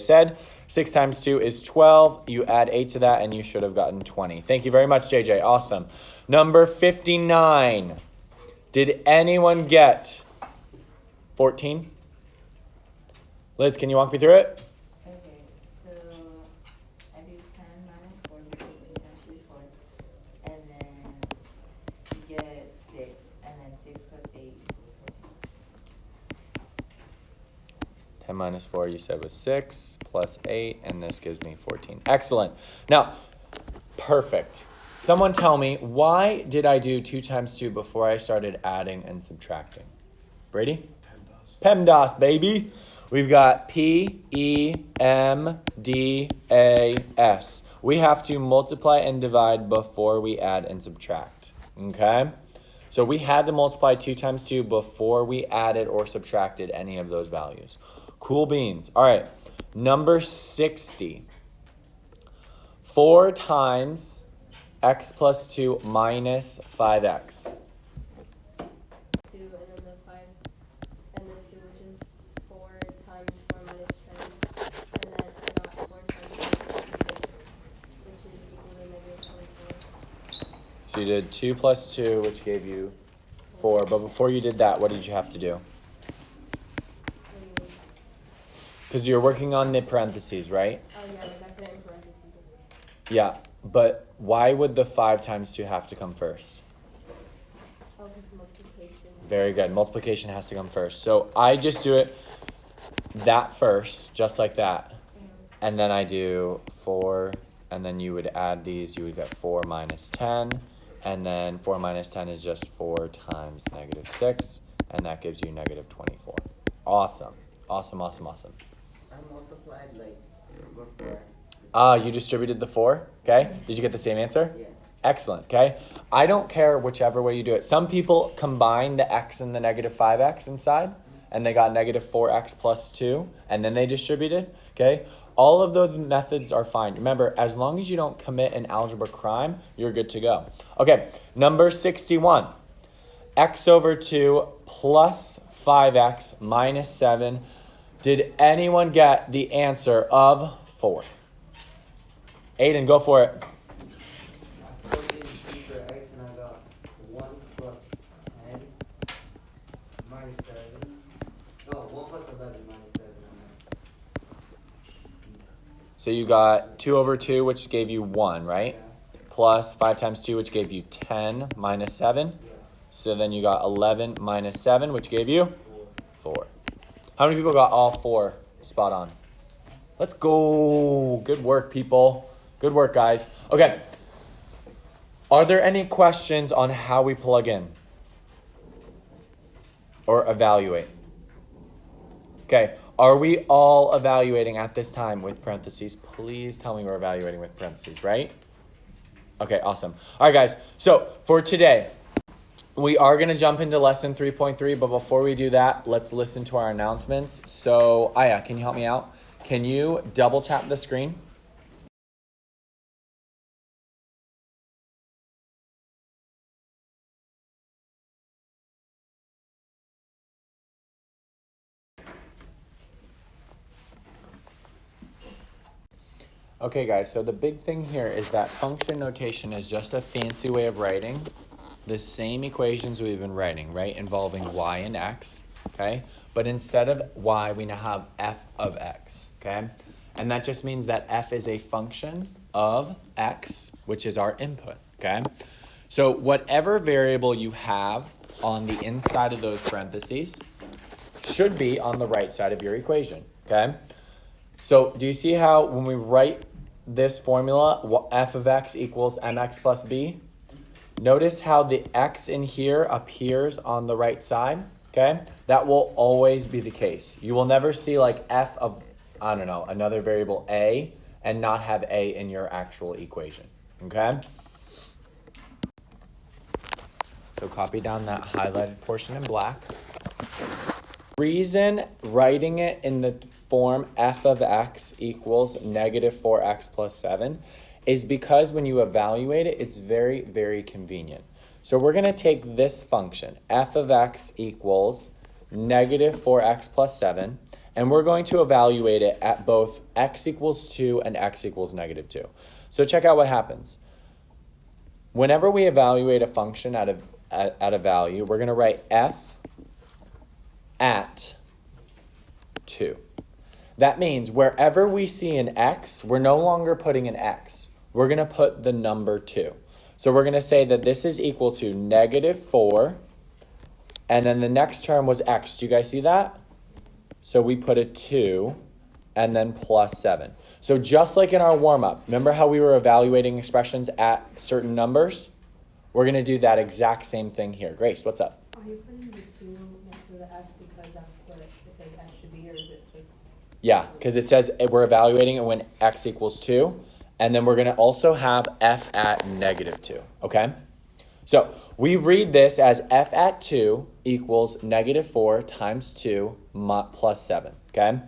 said. 6 times 2 is 12. You add 8 to that, and you should have gotten 20. Thank you very much, JJ. Awesome. Number 59. Did anyone get 14? Liz, can you walk me through it? Okay, so I do 10 minus 4 because 2 times 2 is 4. And then you get 6, and then 6 plus 8 equals 14. 10 minus 4 you said was 6 plus 8, and this gives me 14. Excellent. Now, perfect. Someone tell me, why did I do 2 times 2 before I started adding and subtracting? Brady? PEMDAS, baby. We've got PEMDAS. We have to multiply and divide before we add and subtract, okay? So we had to multiply 2 times 2 before we added or subtracted any of those values. Cool beans. All right, number 60. 4 times x plus 2 minus 5x. 2 and then the 5 and the 2, which is 4 times 4 minus 10. And then I got 4 times 4, which is equal to negative 24. So you did 2 plus 2, which gave you 4. But before you did that, what did you have to do? Because you're working on the parentheses, right? Oh yeah, like I put it in parentheses. Yeah, but why would the 5 times 2 have to come first? Oh, because multiplication. Very good. Multiplication has to come first. So I just do it that first, just like that. And then I do 4, and then you would add these. You would get 4 minus 10. And then 4 minus 10 is just 4 times negative 6. And that gives you negative 24. Awesome. Awesome, awesome, awesome. I multiplied like before. You distributed the 4, okay? Did you get the same answer? Yeah. Excellent, okay? I don't care whichever way you do it. Some people combine the x and the negative 5x inside, and they got negative 4x plus 2, and then they distributed, okay? All of those methods are fine. Remember, as long as you don't commit an algebra crime, you're good to go. Okay, number 61. X over 2 plus 5x minus 7. Did anyone get the answer of 4? Aiden, go for it. 14 for x, and I got 1 plus 10 minus 7. No, 1 plus 11 minus 7. So you got 2 over 2, which gave you 1, right? Yeah. Plus 5 times 2, which gave you 10 minus 7. Yeah. So then you got 11 minus 7, which gave you 4. How many people got all 4 spot on? Let's go. Good work, people. Good work, guys. Okay. Are there any questions on how we plug in or evaluate? Okay. Are we all evaluating at this time with parentheses? Please tell me we're evaluating with parentheses, right? Okay, awesome. All right, guys. So for today, we are going to jump into lesson 3.3, but before we do that, let's listen to our announcements. So, Aya, can you help me out? Can you double tap the screen? Okay, guys, so the big thing here is that function notation is just a fancy way of writing the same equations we've been writing, right, involving y and x, okay? But instead of y, we now have f of x, okay? And that just means that f is a function of x, which is our input, okay? So whatever variable you have on the inside of those parentheses should be on the right side of your equation, okay? So do you see how when we write this formula, f of x equals mx plus b? Notice how the x in here appears on the right side, okay? That will always be the case. You will never see like f of, I don't know, another variable a and not have a in your actual equation, okay? So copy down that highlighted portion in black. Reason writing it in the form f of x equals negative 4x plus 7 is because when you evaluate it, it's very, very convenient. So we're going to take this function, f of x equals negative 4x plus 7, and we're going to evaluate it at both x equals 2 and x equals negative 2. So check out what happens. Whenever we evaluate a function at a value, we're going to write f at 2. That means wherever we see an x, we're no longer putting an x. We're going to put the number 2. So we're going to say that this is equal to negative 4, and then the next term was x. Do you guys see that? So we put a 2, and then plus 7. So just like in our warm-up, remember how we were evaluating expressions at certain numbers? We're going to do that exact same thing here. Grace, what's up? Are you putting the 2 next to the f because that's what it says f should be, or is it just? Yeah, because it says we're evaluating it when x equals 2, and then we're going to also have f at negative 2, okay? So we read this as f at 2 equals negative 4 times 2 plus 7, okay?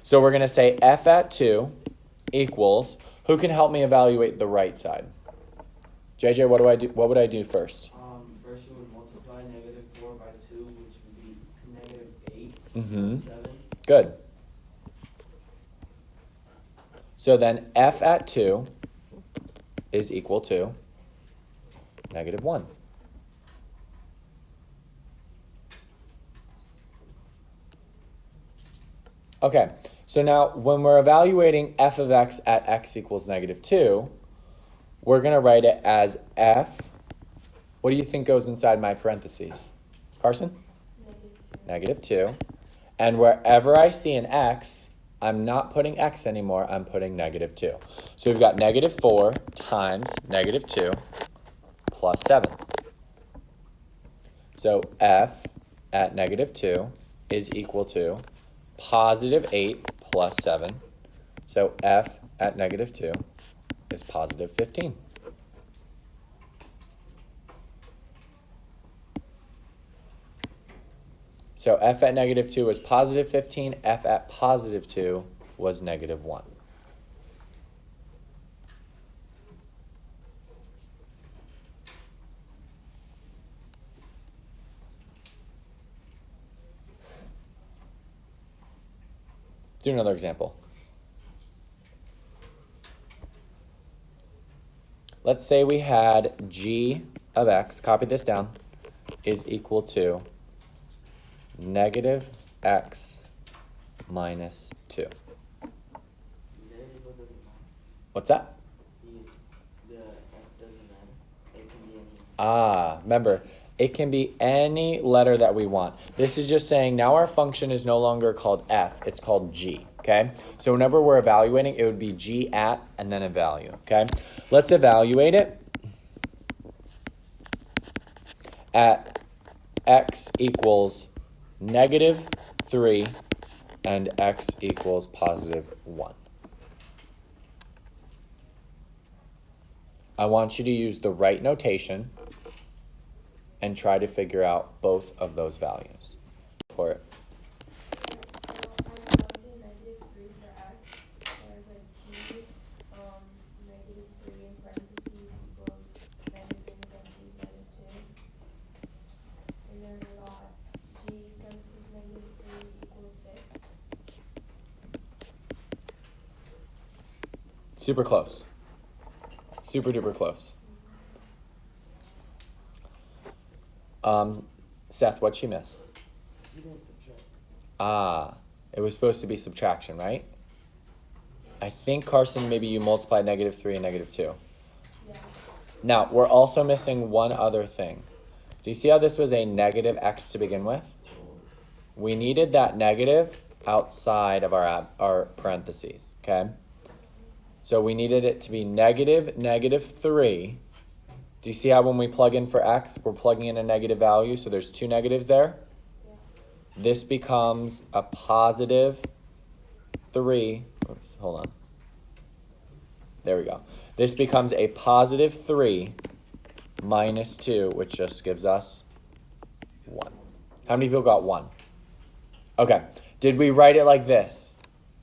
So we're going to say f at 2 equals, who can help me evaluate the right side? JJ, what do I do? What would I do first? First you would multiply negative 4 by 2, which would be negative 8 Mm-hmm. plus 7. Good. So then f at 2 is equal to negative 1. Okay, so now when we're evaluating f of x at x equals negative 2, we're going to write it as f. What do you think goes inside my parentheses? Carson? Negative 2. Negative 2. And wherever I see an x, I'm not putting x anymore, I'm putting negative 2. So we've got negative 4 times negative 2 plus 7. So f at negative 2 is equal to positive 8 plus 7. So f at negative 2 is positive 15. So f at negative 2 was positive 15, f at positive 2 was negative 1. Do another example. Let's say we had g of x, copy this down, is equal to negative x minus 2. The variable doesn't matter. What's that? The f doesn't matter. It can be any. Remember, it can be any letter that we want. This is just saying now our function is no longer called f, it's called g, okay? So whenever we're evaluating, it would be g at and then a value, okay? Let's evaluate it at x equals negative 3 and x equals positive 1. I want you to use the right notation and try to figure out both of those values for it. So I'm plugging negative 3 for x, there's a g, negative 3 in parentheses equals negative 3 in parentheses minus 2. And then we got g parentheses negative 3 equals 6. Super close. Super duper close. Seth, what'd she miss? You didn't subtract. It was supposed to be subtraction, right? I think, Carson, maybe you multiplied negative 3 and negative 2. Yeah. Now, we're also missing one other thing. Do you see how this was a negative x to begin with? We needed that negative outside of our parentheses, okay? So we needed it to be negative 3. Do you see how when we plug in for x, we're plugging in a negative value, so there's two negatives there? Yeah. This becomes a positive 3. Oops, hold on. There we go. This becomes a positive 3 minus 2, which just gives us 1. How many people got 1? Okay. Did we write it like this?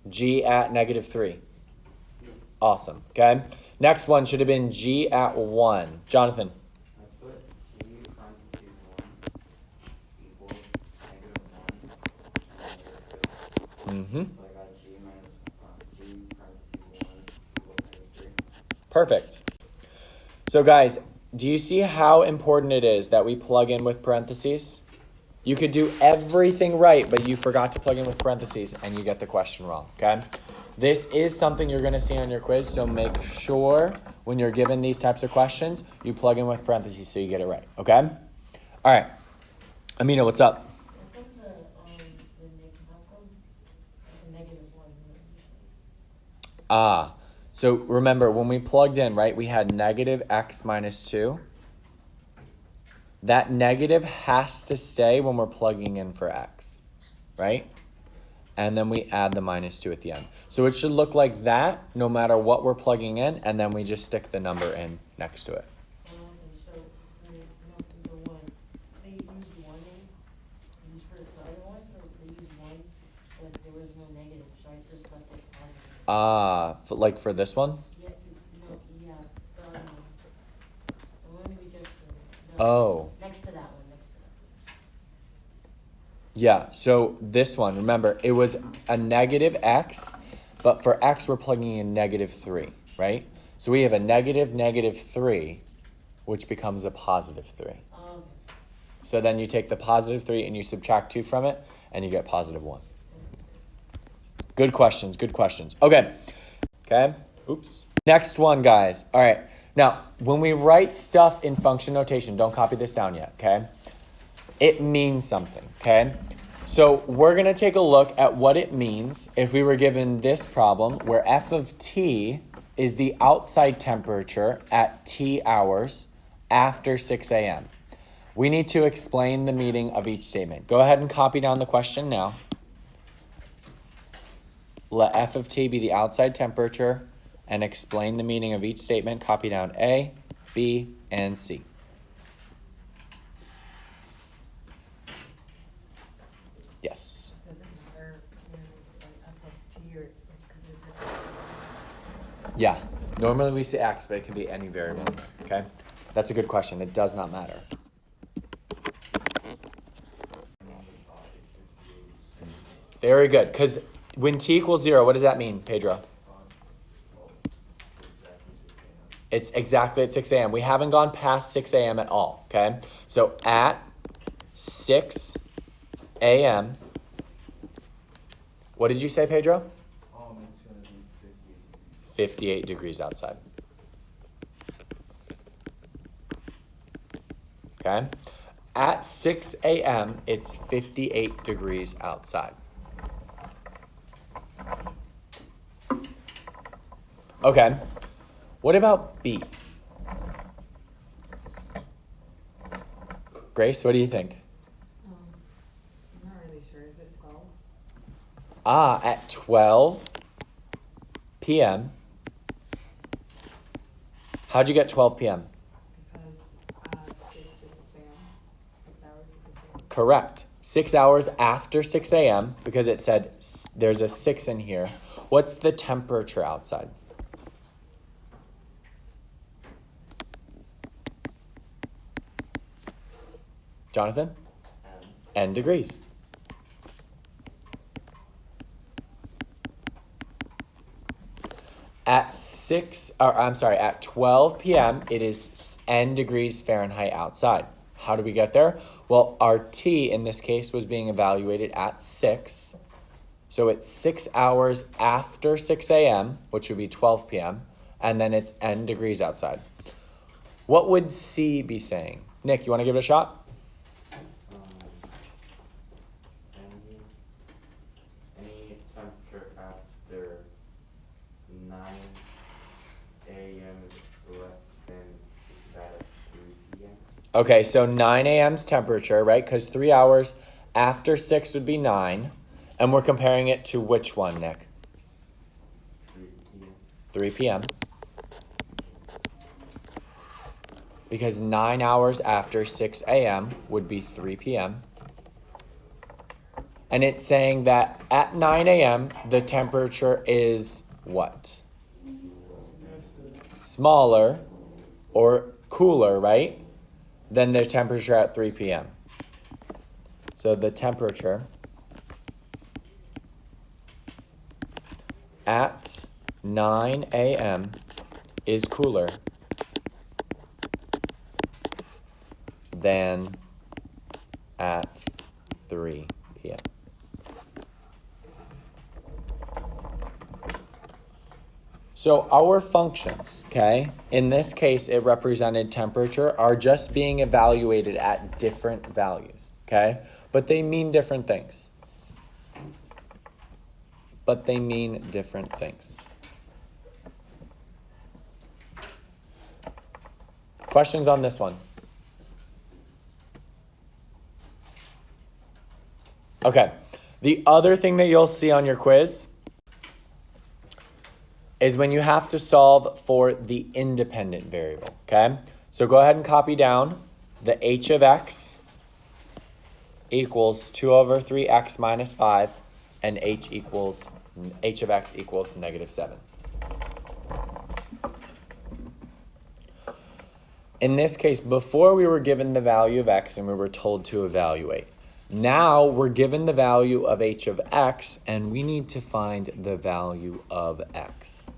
G at negative 3. Awesome. Okay. Next one should have been g at 1. Jonathan. I put g parentheses 1 equals negative 1 and negative 2. Perfect. So guys, do you see how important it is that we plug in with parentheses? You could do everything right, but you forgot to plug in with parentheses and you get the question wrong, okay? This is something you're gonna see on your quiz, so make sure when you're given these types of questions, you plug in with parentheses so you get it right, okay? All right. Amina, what's up? How come how come it's a -1? So remember when we plugged in, right, we had negative x minus 2. That negative has to stay when we're plugging in for x, right? And then we add the minus 2 at the end. So it should look like that no matter what we're plugging in, and then we just stick the number in next to it. So the one, they used 1 used for the other one, or they used 1, but there was no negative, so I just left it positive. Like for this one? Yeah, no, yeah, the other one. The one we just, Oh. next to that one, Yeah, so this one, remember, it was a negative x, but for x we're plugging in -3, right? So we have a -3, which becomes a +3. So then you take the +3 and you subtract 2 from it, and you get +1. Good questions, good questions. Okay. Okay, oops. Next one, guys. All right, now, when we write stuff in function notation, don't copy this down yet, okay? It means something, okay? So we're going to take a look at what it means if we were given this problem where f of t is the outside temperature at t hours after 6 a.m. We need to explain the meaning of each statement. Go ahead and copy down the question now. Let f of t be the outside temperature and explain the meaning of each statement. Copy down A, B, and C. Yes. Does it matter when it's like f of t or, because it's Yeah. Normally we say x, but it can be any variable. Okay? That's a good question. It does not matter. Very good. Because when t equals 0, what does that mean, Pedro? It's exactly at 6 a.m. We haven't gone past 6 a.m. at all. Okay? So at 6 a.m. What did you say, Pedro? It's gonna be 58 degrees outside. Okay? At 6 a.m., it's 58 degrees outside. Okay. What about B? Grace, what do you think? I'm not really sure, is it 12? At 12 p.m. How'd you get 12 p.m.? Because 6 is 6 a.m. 6 hours is 6 a.m. Correct. 6 hours after 6 a.m. because it said there's a 6 in here. What's the temperature outside? Jonathan? N degrees. At 12 p.m., it is N degrees Fahrenheit outside. How do we get there? Well, our T in this case was being evaluated at 6. So it's 6 hours after 6 a.m., which would be 12 p.m., and then it's N degrees outside. What would C be saying? Nick, you want to give it a shot? any temperature after 9 a.m. is less than that of 3 p.m. Okay, so 9 a.m.'s temperature, right? Because 3 hours after 6 would be 9. And we're comparing it to which one, Nick? 3 p.m. 3 p.m. Because 9 hours after 6 a.m. would be 3 p.m. And it's saying that at 9 a.m., the temperature is what? Smaller or cooler, right? Than the temperature at 3 p.m. So the temperature at 9 a.m. is cooler than at 3 p.m. So our functions, okay, in this case it represented temperature, are just being evaluated at different values, okay? But they mean different things. Questions on this one? Okay, the other thing that you'll see on your quiz is when you have to solve for the independent variable, okay? So go ahead and copy down the h of x equals 2 over 3x minus 5, and h of x equals negative 7. In this case, before we were given the value of x and we were told to evaluate. Now we're given the value of h of x and we need to find the value of x.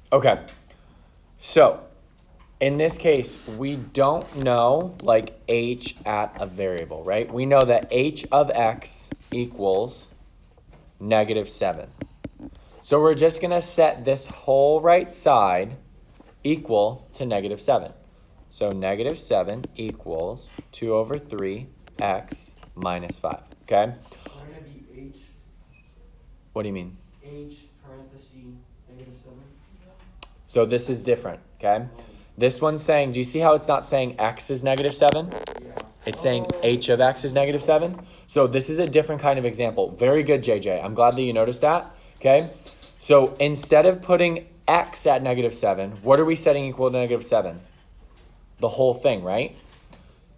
Okay, so in this case, we don't know like h at a variable, right? We know that h of x equals negative 7. So we're just going to set this whole right side equal to negative 7. So negative 7 equals 2 over 3 x minus 5, okay? Wouldn't it be h, What do you mean? parenthesis, negative 7? So this is different, okay? This one's saying, do you see how it's not saying x is negative 7? Yeah. It's saying h of x is negative 7. So this is a different kind of example. Very good, JJ. I'm glad that you noticed that, okay? So instead of putting x at negative 7, what are we setting equal to negative 7? The whole thing, right?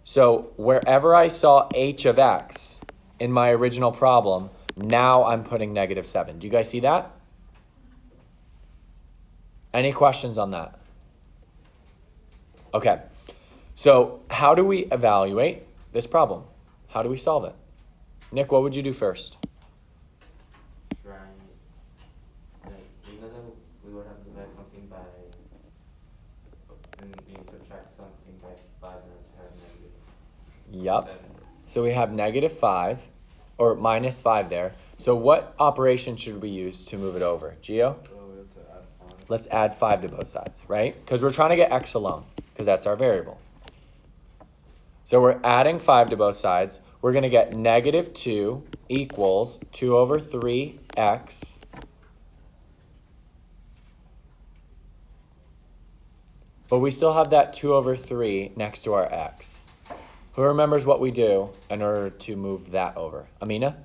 So wherever I saw h of x in my original problem, now I'm putting negative 7. Do you guys see that? Any questions on that? Okay, so how do we evaluate this problem? How do we solve it? Nick, what would you do first? Try, like, you know that we would have to divide something by, and we subtract something by 5 and have negative Yup. 7. So we have negative 5, or minus 5 there. So what operation should we use to move it over? Gio? Let's add 5 to both sides, right? Because we're trying to get x alone, because that's our variable. So we're adding 5 to both sides. We're going to get negative 2 equals 2 over 3x. But we still have that 2 over 3 next to our x. Who remembers what we do in order to move that over? Amina?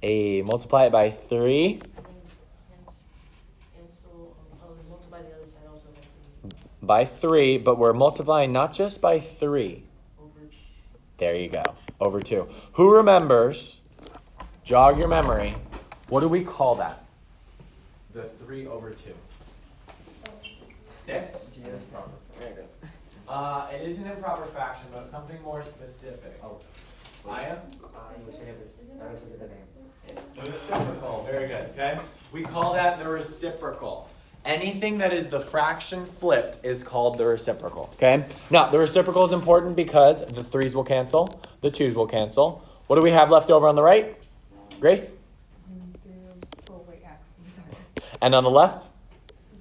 Multiply it by 3. Multiply the other side also by 3. By 3, but we're multiplying not just by 3. Over 2. There you go. Over 2. Who remembers, jog your memory, what do we call that? The 3 over 2. Nick? That's proper. Very good. It is an improper fraction, but something more specific. Oh. Aya? You should have this. I was the name. The reciprocal. Very good. Okay? We call that the reciprocal. Anything that is the fraction flipped is called the reciprocal. Okay? Now, the reciprocal is important because the 3's will cancel, the 2's will cancel. What do we have left over on the right? Grace? x, I'm sorry. And on the left?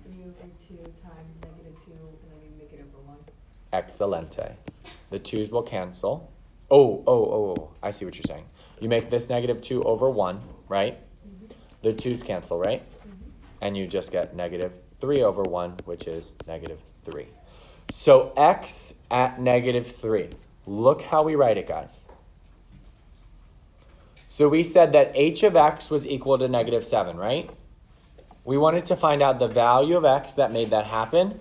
3 over 2 times negative 2, and then we make it over 1. Excelente. The 2's will cancel. Oh, I see what you're saying. You make this negative 2 over 1, right? The 2's cancel, right? And you just get negative 3 over 1, which is negative 3. So x at negative 3. Look how we write it, guys. So we said that h of x was equal to negative 7, right? We wanted to find out the value of x that made that happen.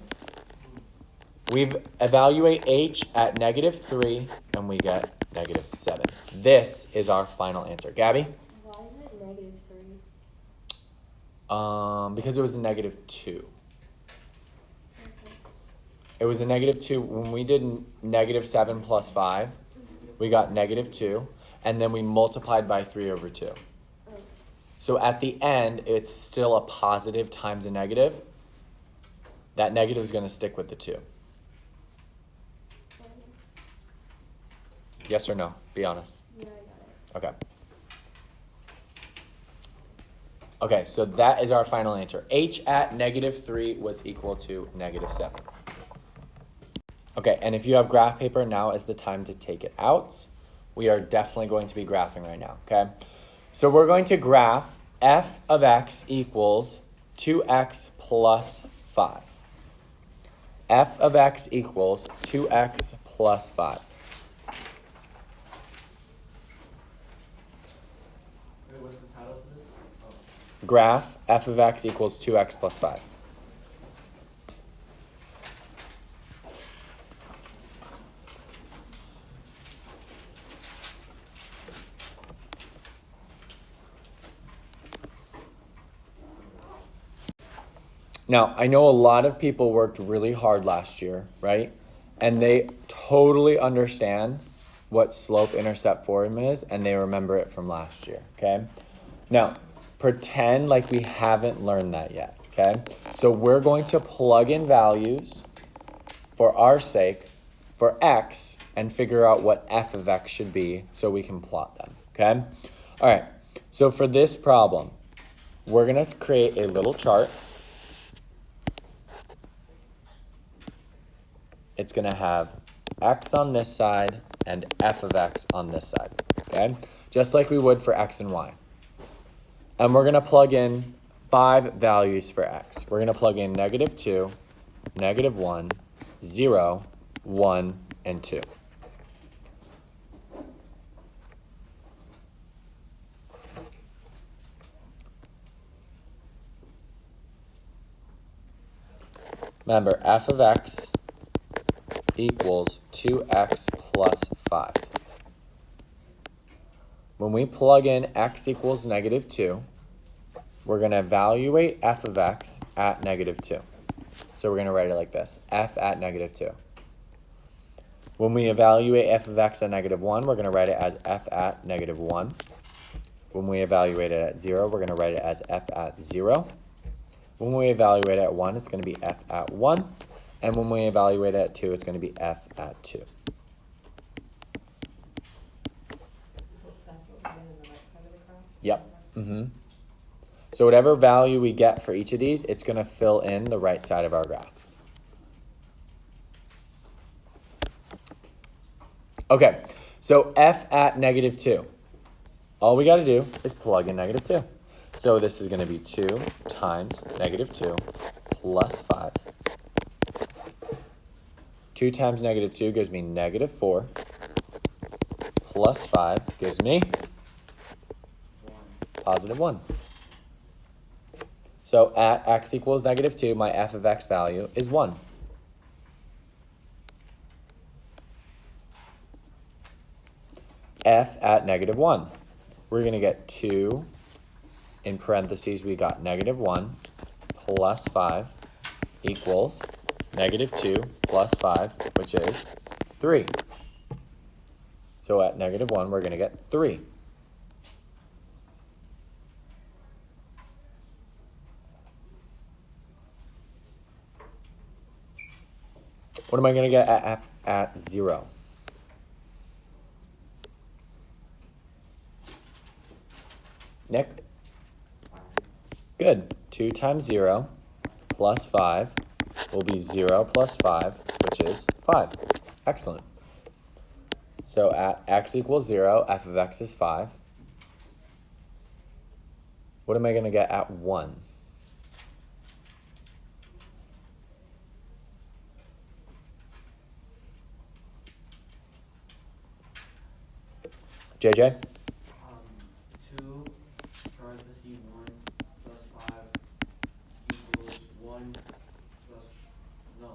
We evaluate h at negative 3, and we get negative 7. This is our final answer. Gabby? Why is it negative 3? Because it was a negative 2. Okay. It was a negative 2. When we did negative 7 plus 5, we got negative 2. And then we multiplied by 3 over 2. Okay. So at the end, it's still a positive times a negative. That negative is going to stick with the 2. Yes or no? Be honest. Yeah, I got it. Okay. Okay, so that is our final answer. H at negative 3 was equal to negative 7. Okay, and if you have graph paper, now is the time to take it out. We are definitely going to be graphing right now, okay? So we're going to graph f of x equals 2x plus 5. F of x equals 2x plus 5. Wait, what's the title for this? Oh. Graph f of x equals 2x plus 5. Now, I know a lot of people worked really hard last year, right? And they totally understand what slope-intercept form is, and they remember it from last year, okay? Now, pretend like we haven't learned that yet, okay? So we're going to plug in values for our sake for x and figure out what f of x should be so we can plot them, okay? All right, so for this problem, we're going to create a little chart. It's going to have x on this side and f of x on this side, okay? Just like we would for x and y. And we're going to plug in 5 values for x. We're going to plug in negative 2, negative 1, 0, 1, and 2. Remember, f of x equals 2x plus 5. When we plug in x equals negative 2, we're going to evaluate f of x at negative 2. So we're going to write it like this, f at negative 2. When we evaluate f of x at negative 1, we're going to write it as f at negative 1. When we evaluate it at 0, we're going to write it as f at 0. When we evaluate it at 1, it's going to be f at 1. And when we evaluate it at 2, it's going to be f at 2. Yep. So whatever value we get for each of these, it's going to fill in the right side of our graph. Okay, so f at negative 2. All we got to do is plug in negative 2. So this is going to be 2 times negative 2 plus 5. 2 times negative 2 gives me negative 4. Plus 5 gives me positive 1. So at x equals negative 2, my f of x value is 1. F at negative 1. We're going to get 2, in parentheses we got negative 1, plus 5 equals negative 2 plus 5, which is 3. So at negative 1, we're going to get 3. What am I going to get at f at 0? Nick? Good. 2 times 0 plus 5 will be 0 plus 5, which is 5. Excellent. So at x equals 0, f of x is 5. What am I going to get at 1? JJ? 2 parentheses 1 plus 5 equals 1 plus, no.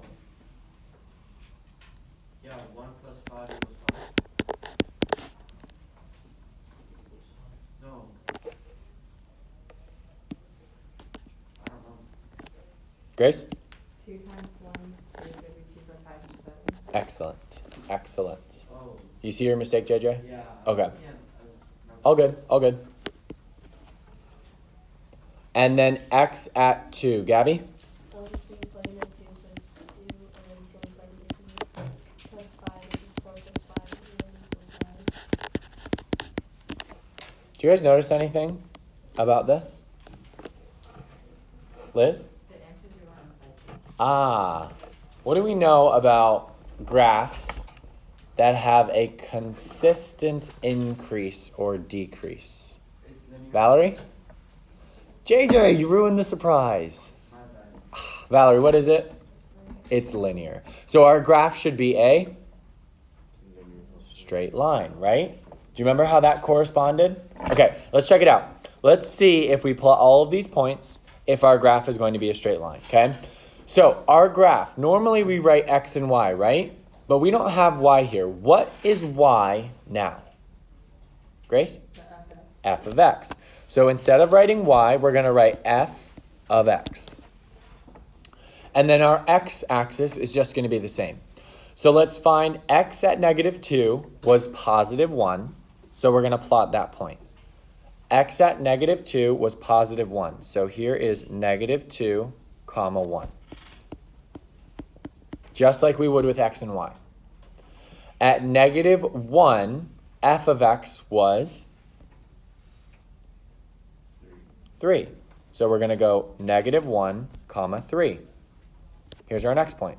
Yeah, 1 plus 5 equals 5. No. I don't know. Grace? 2 times 1, 2, so it'd be 2 plus 5, which is 7. Excellent. Excellent. Oh, You see your mistake, JJ? yeah. Okay. I was All good. All good. And then x at 2. Gabby? I'll just be plugging in 2, so it's 2, and then 2 in parentheses, plus 5, which is 4 plus 5, and then equals 5. Do you guys notice anything about this? Liz? The answers are on the side. Ah. What do we know about graphs that have a consistent increase or decrease? It's linear. Valerie? JJ, you ruined the surprise. My bad. Valerie, what is it? It's linear. So our graph should be a straight line, right? Do you remember how that corresponded? Okay, let's check it out. Let's see if we plot all of these points, if our graph is going to be a straight line, okay? So our graph, normally we write x and y, right? But we don't have y here. What is y now? Grace? The F of x. So instead of writing y, we're going to write f of x. And then our x-axis is just going to be the same. So let's find x at -2 was positive 1. So we're going to plot that point. X at -2 was positive 1. So here is -2, comma 1. Just like we would with x and y. At -1, f of x was 3. So we're going to go -1, comma 3. Here's our next point.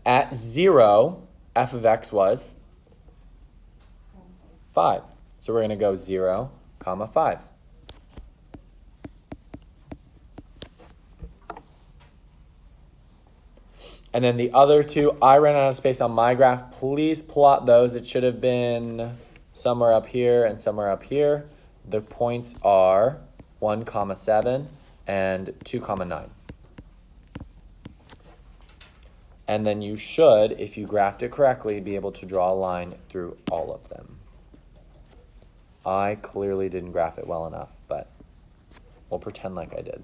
At 0, f of x was 5. So we're going to go 0, comma 5. And then the other two, I ran out of space on my graph. Please plot those. It should have been somewhere up here and somewhere up here. The points are 1, comma 7 and 2, comma 9. And then you should, if you graphed it correctly, be able to draw a line through all of them. I clearly didn't graph it well enough, but we'll pretend like I did.